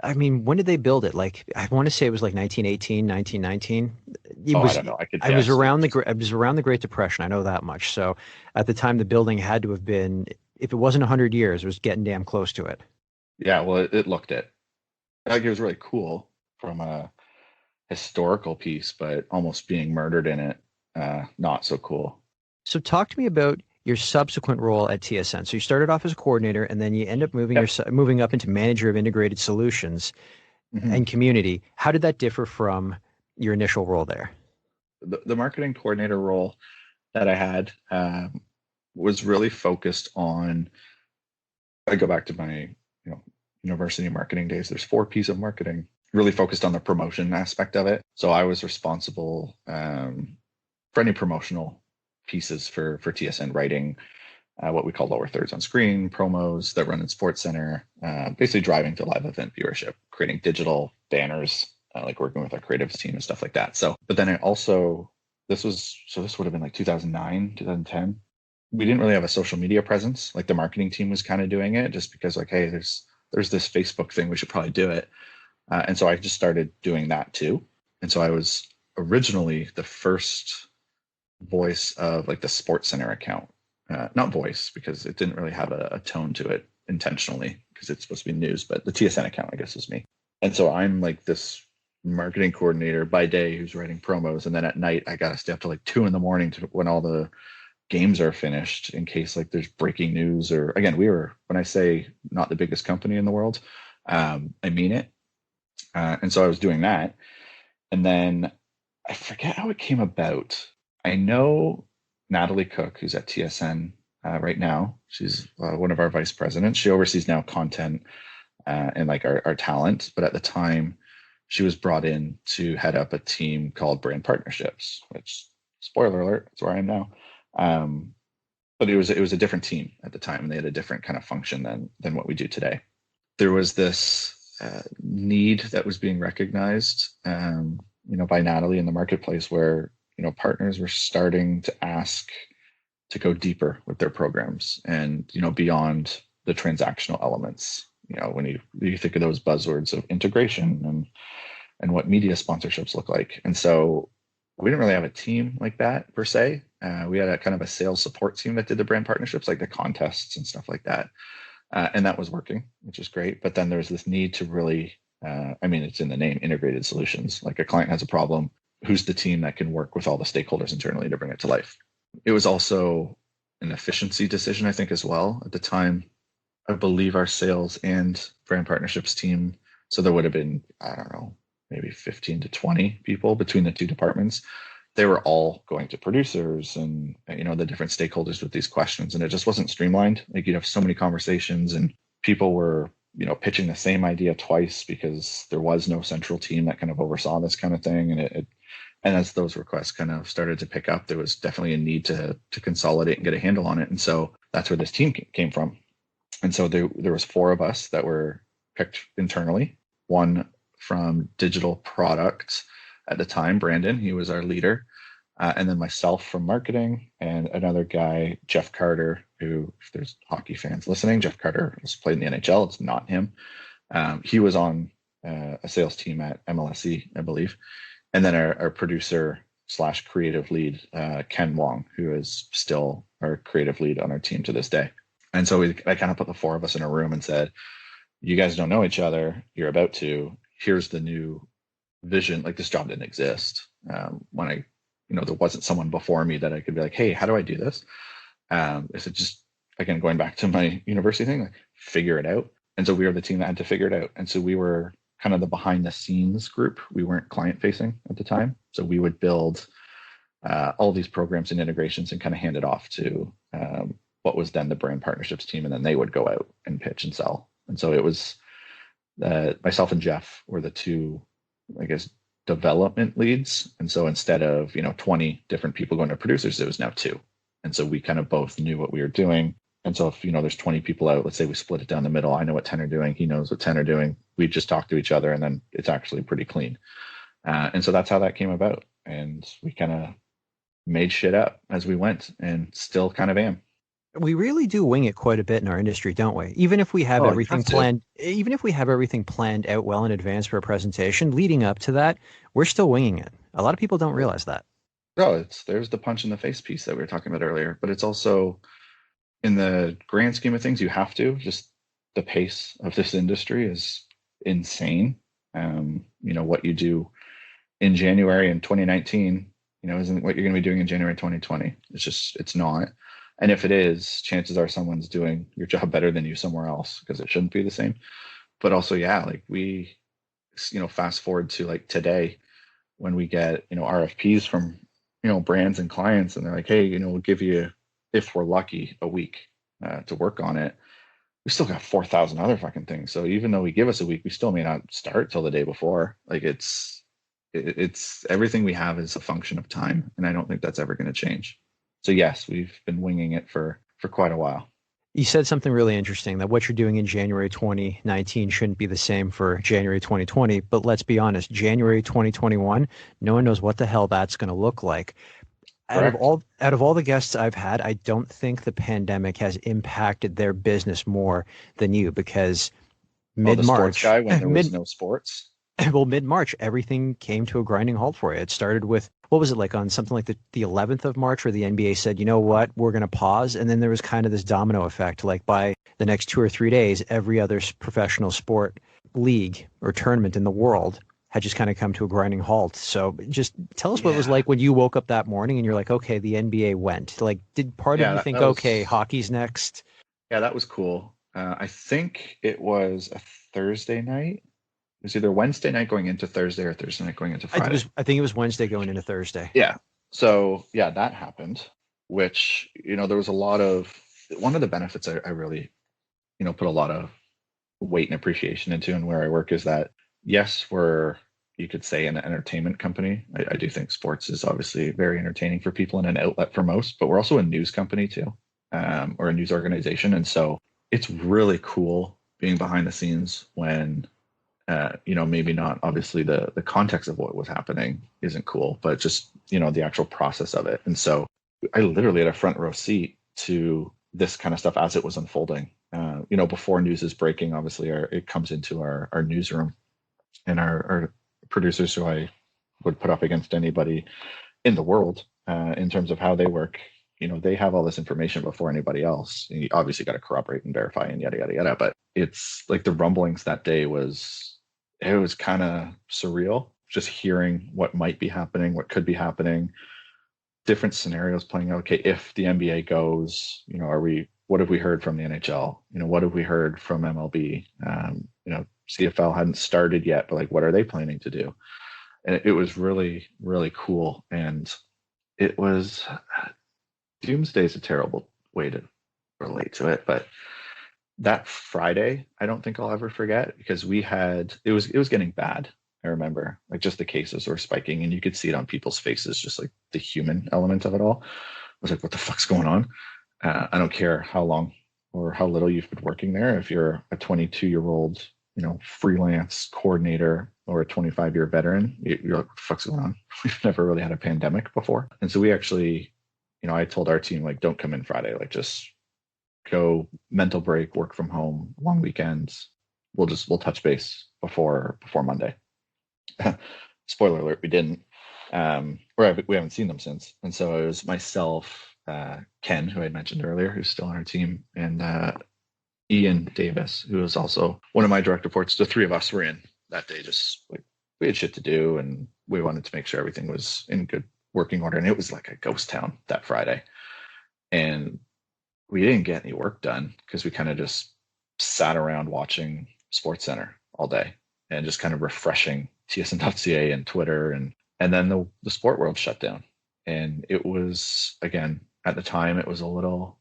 A: I mean, when did they build it? Like, I want to say it was like 1918, 1919. It
B: Oh, I
A: was,
B: don't know. I could
A: I was
B: guess. It
A: around
B: was,
A: I was around the Great Depression. I know that much. So at the time, the building had to have been, if it wasn't 100 years, it was getting damn close to it.
B: yeah, well, it looked it. Like it was really cool from a historical piece, but almost being murdered in it, not so cool.
A: So talk to me about your subsequent role at TSN. So you started off as a coordinator, and then you end up
B: Yep.
A: moving up into manager of integrated solutions
B: hmm
A: and community. How did that differ from your initial role there?
B: The marketing coordinator role that I had was really focused on. I go back to my, university marketing days. There's 4 P's of marketing, really focused on the promotion aspect of it. So I was responsible for any promotional pieces for TSN writing, what we call lower thirds on screen, promos that run in Sports Center, basically driving to live event viewership, creating digital banners, like working with our creatives team and stuff like that. So, but then I also, this would have been like 2009, 2010. We didn't really have a social media presence. Like the marketing team was kind of doing it just because like, hey, there's this Facebook thing, we should probably do it. And so I just started doing that too. And so I was originally the first voice of like the Sports Center account. Not voice because it didn't really have a tone to it intentionally because it's supposed to be news, but the TSN account, I guess, is me. And so I'm like this marketing coordinator by day who's writing promos. And then at night, I got to stay up to like 2 a.m. to when all the games are finished in case like there's breaking news or again, when I say not the biggest company in the world, I mean it. And so I was doing that. And then I forget how it came about. I know Natalie Cook, who's at TSN right now. She's one of our vice presidents. She oversees now content and like our talent. But at the time, she was brought in to head up a team called Brand Partnerships, which spoiler alert, that's where I am now. But it was a different team at the time, and they had a different kind of function than what we do today. There was this need that was being recognized, by Natalie in the marketplace, where partners were starting to ask to go deeper with their programs and beyond the transactional elements. When you think of those buzzwords of integration and what media sponsorships look like, and so we didn't really have a team like that per se. We had a kind of a sales support team that did the brand partnerships, like the contests and stuff like that. And that was working, which is great. But then there's this need to really, it's in the name, integrated solutions. Like a client has a problem, who's the team that can work with all the stakeholders internally to bring it to life? It was also an efficiency decision, I think, as well. At the time, I believe our sales and brand partnerships team, so there would have been, I don't know, maybe 15 to 20 people between the two departments. They were all going to producers and the different stakeholders with these questions, and it just wasn't streamlined. Like you'd have so many conversations and people were pitching the same idea twice because there was no central team that kind of oversaw this kind of thing. And as those requests kind of started to pick up, there was definitely a need to consolidate and get a handle on it. And so that's where this team came from. And so there was 4 of us that were picked internally. One from digital product at the time, Brandon, he was our leader. And then myself from marketing, and another guy, Jeff Carter, who, if there's hockey fans listening, Jeff Carter has played in the NHL. It's not him. He was on a sales team at MLSE, I believe. And then our producer / creative lead, Ken Wong, who is still our creative lead on our team to this day. And so I kind of put the 4 of us in a room and said, you guys don't know each other. You're about to. Here's the new vision. Like this job didn't exist when there wasn't someone before me that I could be like, hey, how do I do this? Is it just, again, going back to my university thing, like figure it out. And so we were the team that had to figure it out. And so we were kind of the behind the scenes group. We weren't client facing at the time. So we would build all these programs and integrations and kind of hand it off to what was then the brand partnerships team. And then they would go out and pitch and sell. And so it was myself and Jeff were the 2, I guess, development leads. And so instead of 20 different people going to producers, it was now 2. And so we kind of both knew what we were doing. And so if, there's 20 people out, let's say we split it down the middle. I know what 10 are doing. He knows what 10 are doing. We just talk to each other, and then it's actually pretty clean. And so that's how that came about. And we kind of made shit up as we went, and still kind of am.
C: We really do wing it quite a bit in our industry, don't we? Even if we have everything planned, even if we have everything planned out well in advance for a presentation, leading up to that, we're still winging it. A lot of people don't realize that.
B: No, there's the punch in the face piece that we were talking about earlier, but it's also, in the grand scheme of things, you have to. Just the pace of this industry is insane. What you do in January in 2019, isn't what you're going to be doing in January 2020. It's not. And if it is, chances are someone's doing your job better than you somewhere else, because it shouldn't be the same. But also, we, fast forward to like today, when we get, RFPs from, brands and clients, and they're like, hey, we'll give you, if we're lucky, a week to work on it. We still got 4,000 other fucking things. So even though we give us a week, we still may not start till the day before. Like it's everything we have is a function of time. And I don't think that's ever going to change. So yes, we've been winging it for quite a while.
C: You said something really interesting, that what you're doing in January 2019 shouldn't be the same for January 2020. But let's be honest, January 2021, no one knows what the hell that's going to look like. Out of all the guests I've had, I don't think the pandemic has impacted their business more than you, because mid-March,
B: guy, when there was no sports.
C: Well, mid-March, everything came to a grinding halt for you. It started with, what was it, like on something like the 11th of March, where the NBA said, you know what, we're going to pause. And then there was kind of this domino effect. Like by the next 2 or 3 days, every other professional sport league or tournament in the world had just kind of come to a grinding halt. So just tell us what it was like when you woke up that morning and you're like, okay, the NBA went. Like, did part of you think, okay, hockey's next?
B: Yeah, that was cool. I think it was a Thursday night. It was either Wednesday night going into Thursday or Thursday night going into Friday.
C: I think it was Wednesday going into Thursday.
B: Yeah. So yeah, that happened, which, there was a lot of, one of the benefits I really, put a lot of weight and appreciation into, and where I work, is that, yes, we're, you could say, an entertainment company. I do think sports is obviously very entertaining for people and an outlet for most, but we're also a news company too, or a news organization. And so it's really cool being behind the scenes when, maybe not obviously the context of what was happening isn't cool, but just, the actual process of it. And so I literally had a front row seat to this kind of stuff as it was unfolding. Before news is breaking, obviously it comes into our newsroom, and our producers, who I would put up against anybody in the world in terms of how they work, they have all this information before anybody else. You obviously got to corroborate and verify and yada, yada, yada. But it's like the rumblings that day it was kind of surreal, just hearing what might be happening, what could be happening, different scenarios playing out. Okay, if the NBA goes, what have we heard from the NHL? What have we heard from MLB? CFL hadn't started yet, but like, what are they planning to do? And it was really, really cool. And it was, doomsday is a terrible way to relate to it, but that Friday, I don't think I'll ever forget, because it was getting bad. I remember, like, just the cases were spiking, and you could see it on people's faces, just like the human element of it all. I was like, what the fuck's going on? I don't care how long or how little you've been working there. If you're a 22-year-old, freelance coordinator, or a 25-year veteran, you're like, what the fuck's going on? We've never really had a pandemic before. And so we actually, I told our team, like, don't come in Friday, like, just go mental break, work from home, long weekends. We'll touch base before Monday. Spoiler alert, we didn't. We haven't seen them since. And so it was myself, Ken, who I mentioned earlier, who's still on our team, and Ian Davis, who was also one of my direct reports. The three of us were in that day, just like, we had shit to do, and we wanted to make sure everything was in good working order. And it was like a ghost town that Friday. And we didn't get any work done because we kind of just sat around watching SportsCenter all day and just kind of refreshing TSN.ca and Twitter. And then the sport world shut down. And it was, again, at the time, it was a little,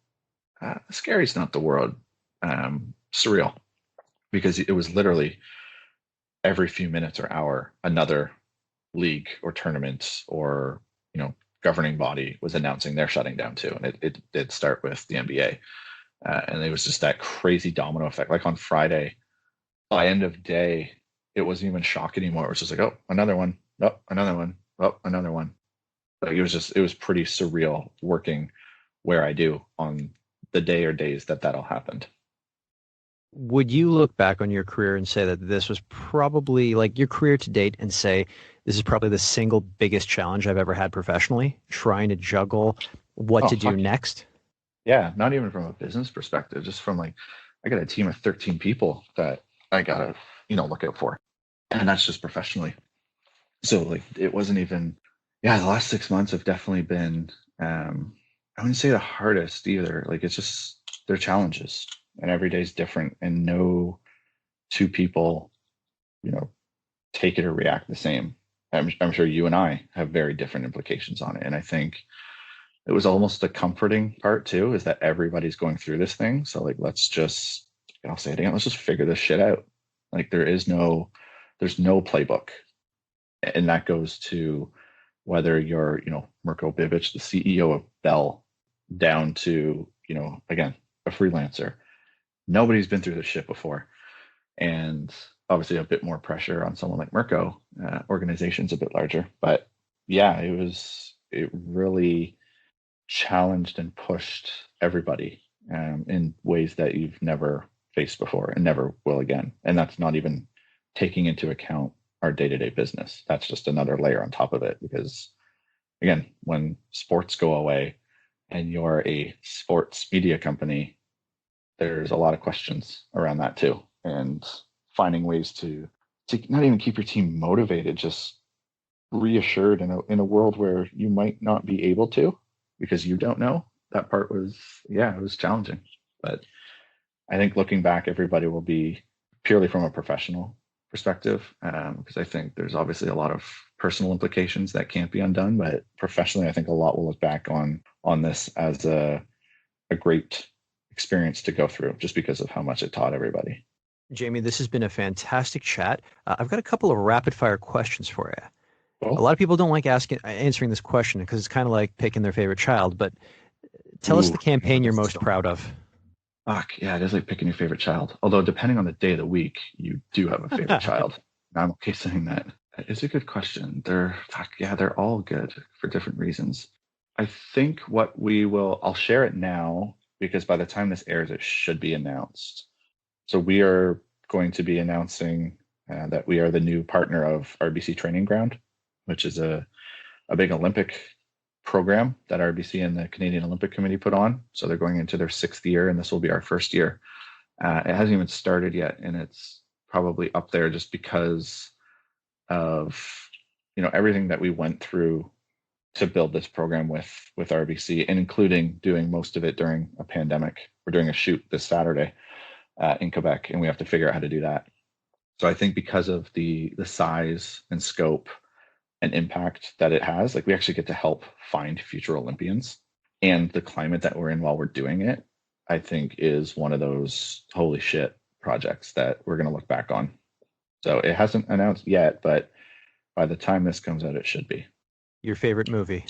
B: scary is not the word, surreal, because it was literally every few minutes or hour, another league or tournament or, governing body was announcing they're shutting down too. And it did start with the NBA. And it was just that crazy domino effect. Like on Friday, by end of day, it wasn't even shock anymore. It was just like, oh, another one. Oh, another one. Oh, another one. Like it was pretty surreal working where I do on the day or days that all happened.
C: Would you look back on your career and say that this was probably like your career to date and say this is probably the single biggest challenge I've ever had professionally, trying to juggle what to do next?
B: Yeah, not even from a business perspective, just from like, I got a team of 13 people that I gotta, look out for. And that's just professionally. So like, it wasn't even, the last 6 months have definitely been, I wouldn't say the hardest either. Like, it's just, they're challenges and every day is different and no two people, take it or react the same. I'm sure you and I have very different implications on it. And I think it was almost the comforting part too, is that everybody's going through this thing. So like, let's just, I'll say it again, let's just figure this shit out. Like there's no playbook. And that goes to whether you're, Mirko Bibic, the CEO of Bell, down to, again, a freelancer. Nobody's been through this shit before. And obviously a bit more pressure on someone like Mirko, organization's a bit larger. But yeah, it really challenged and pushed everybody in ways that you've never faced before and never will again. And that's not even taking into account our day-to-day business. That's just another layer on top of it, because again, when sports go away and you're a sports media company, there's a lot of questions around that too. And finding ways to not even keep your team motivated, just reassured in a world where you might not be able to, because you don't know. That part was, it was challenging. But I think looking back, everybody will be purely from a professional perspective, because I think there's obviously a lot of personal implications that can't be undone. But professionally, I think a lot will look back on this as a great experience to go through, just because of how much it taught everybody.
C: Jamie, this has been a fantastic chat. I've got a couple of rapid fire questions for you.
B: Cool.
C: A lot of people don't like answering this question because it's kind of like picking their favorite child, but tell us the campaign you're most proud of.
B: Fuck, yeah, it is like picking your favorite child. Although depending on the day of the week, you do have a favorite child. I'm okay saying that. It's a good question. They're all good for different reasons. I think I'll share it now, because by the time this airs, it should be announced. So we are going to be announcing that we are the new partner of RBC Training Ground, which is a big Olympic program that RBC and the Canadian Olympic Committee put on. So they're going into their 6th year, and this will be our 1st year. It hasn't even started yet, and it's probably up there just because of everything that we went through to build this program with RBC, and including doing most of it during a pandemic. We're doing a shoot this Saturday in Quebec, and we have to figure out how to do that. So I think because of the size and scope and impact that it has, like we actually get to help find future Olympians, and the climate that we're in while we're doing it, I think is one of those holy shit projects that we're going to look back on. So it hasn't announced yet, but by the time this comes out, it should be. Your
C: favorite movie?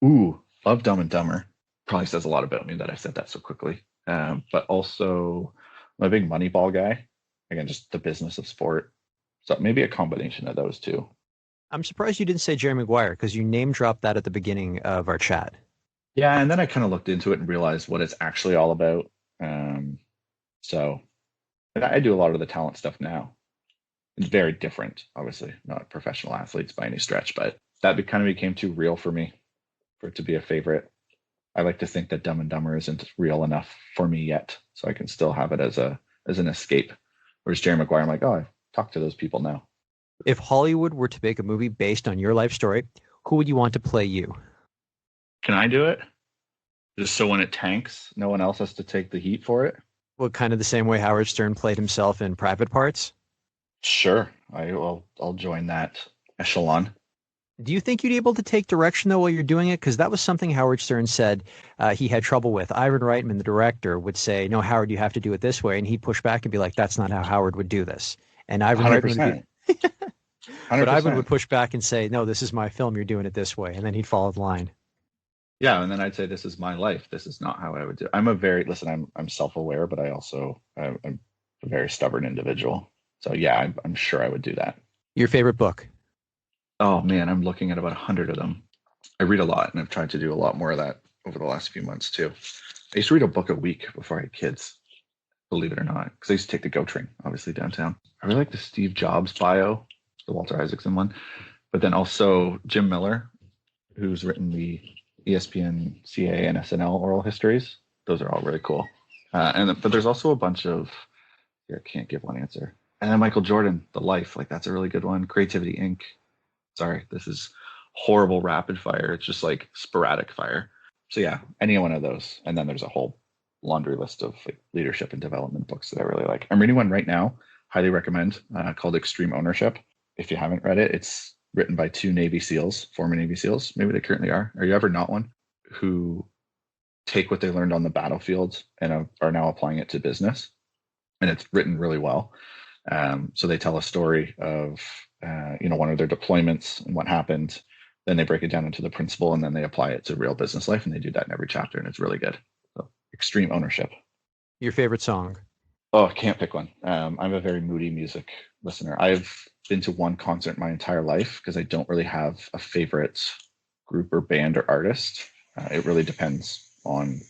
B: Ooh, love Dumb and Dumber. Probably says a lot about me that I said that so quickly. But also I'm a big Moneyball guy. Again, just the business of sport. So maybe a combination of those two.
C: I'm surprised you didn't say Jerry Maguire, because you name dropped that at the beginning of our chat.
B: Yeah, and then I kind of looked into it and realized what it's actually all about. So I do a lot of the talent stuff now. It's very different, obviously, not professional athletes by any stretch, but that kind of became too real for me for it to be a favorite. I like to think that Dumb and Dumber isn't real enough for me yet, so I can still have it as an escape. Whereas Jerry Maguire, I'm like, oh, I've talked to those people now.
C: If Hollywood were to make a movie based on your life story, who would you want to play you?
B: Can I do it? Just so when it tanks, no one else has to take the heat for it?
C: Well, kind of the same way Howard Stern played himself in Private Parts?
B: Sure. I'll join that echelon.
C: Do you think you'd be able to take direction, though, while you're doing it? Because that was something Howard Stern said he had trouble with. Ivan Reitman, the director, would say, no, Howard, you have to do it this way. And he'd push back and be like, that's not how Howard would do this. And Ivan 100%. Reitman would be... But Ivan would push back and say, no, this is my film. You're doing it this way. And then he'd follow the line.
B: Yeah. And then I'd say, this is my life. This is not how I would do it. I'm self-aware, but I'm a very stubborn individual. So yeah, I'm sure I would do that.
C: Your favorite book?
B: Oh man, I'm looking at about 100 of them. I read a lot, and I've tried to do a lot more of that over the last few months too. I used to read a book a week before I had kids, believe it or not, because I used to take the GO train, obviously downtown. I really like the Steve Jobs bio, the Walter Isaacson one, but then also Jim Miller, who's written the ESPN, CA, and SNL oral histories. Those are all really cool. But there's also a bunch of, I can't give one answer. And then Michael Jordan, The Life, like that's a really good one. Creativity Inc. Sorry, this is horrible rapid fire. It's just like sporadic fire. So yeah, any one of those. And then there's a whole laundry list of like leadership and development books that I really like. I'm reading one right now, highly recommend, called Extreme Ownership. If you haven't read it, it's written by two Navy SEALs, former Navy SEALs. Maybe they currently are. Are you ever not one? Who take what they learned on the battlefield and are now applying it to business. And it's written really well. So they tell a story of, one of their deployments and what happened. Then they break it down into the principle, and then they apply it to real business life. And they do that in every chapter, and it's really good. So Extreme Ownership.
C: Your favorite song?
B: Oh, I can't pick one. I'm a very moody music listener. I've been to one concert my entire life because I don't really have a favorite group or band or artist. It really depends on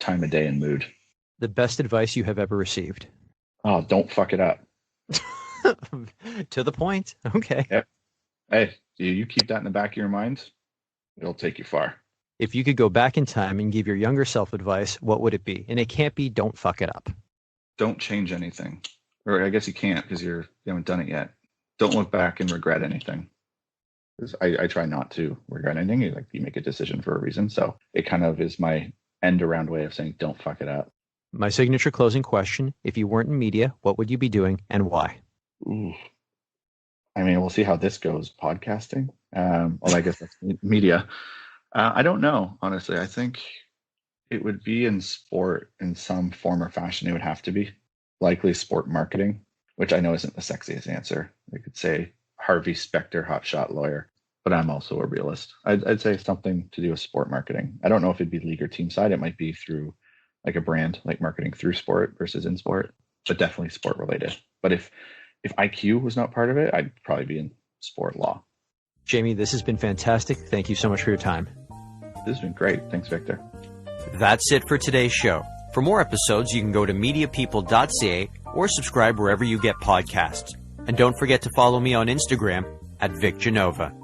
B: time of day and mood.
C: The best advice you have ever received?
B: Oh, don't fuck it up.
C: To the point. Okay.
B: Yep. Hey, you keep that in the back of your mind, it'll take you far.
C: If you could go back in time and give your younger self advice, what would it be? And it can't be don't fuck it up.
B: Don't change anything. Or I guess you can't because you haven't done it yet. Don't look back and regret anything. I try not to regret anything. You make a decision for a reason. So it kind of is my end around way of saying don't fuck it up.
C: My signature closing question: if you weren't in media, what would you be doing and why?
B: Ooh. I mean, we'll see how this goes. Podcasting. Well, I guess that's media. I don't know, honestly. I think it would be in sport in some form or fashion. It would have to be likely sport marketing, which I know isn't the sexiest answer. I could say Harvey Specter, hotshot lawyer, but I'm also a realist. I'd say something to do with sport marketing. I don't know if it'd be league or team side. It might be through like a brand, like marketing through sport versus in sport, but definitely sport related. But if IQ was not part of it, I'd probably be in sport law.
C: Jamie, this has been fantastic. Thank you so much for your time.
B: This has been great. Thanks, Victor.
A: That's it for today's show. For more episodes, you can go to mediapeople.ca or subscribe wherever you get podcasts. And don't forget to follow me on Instagram @VicGenova.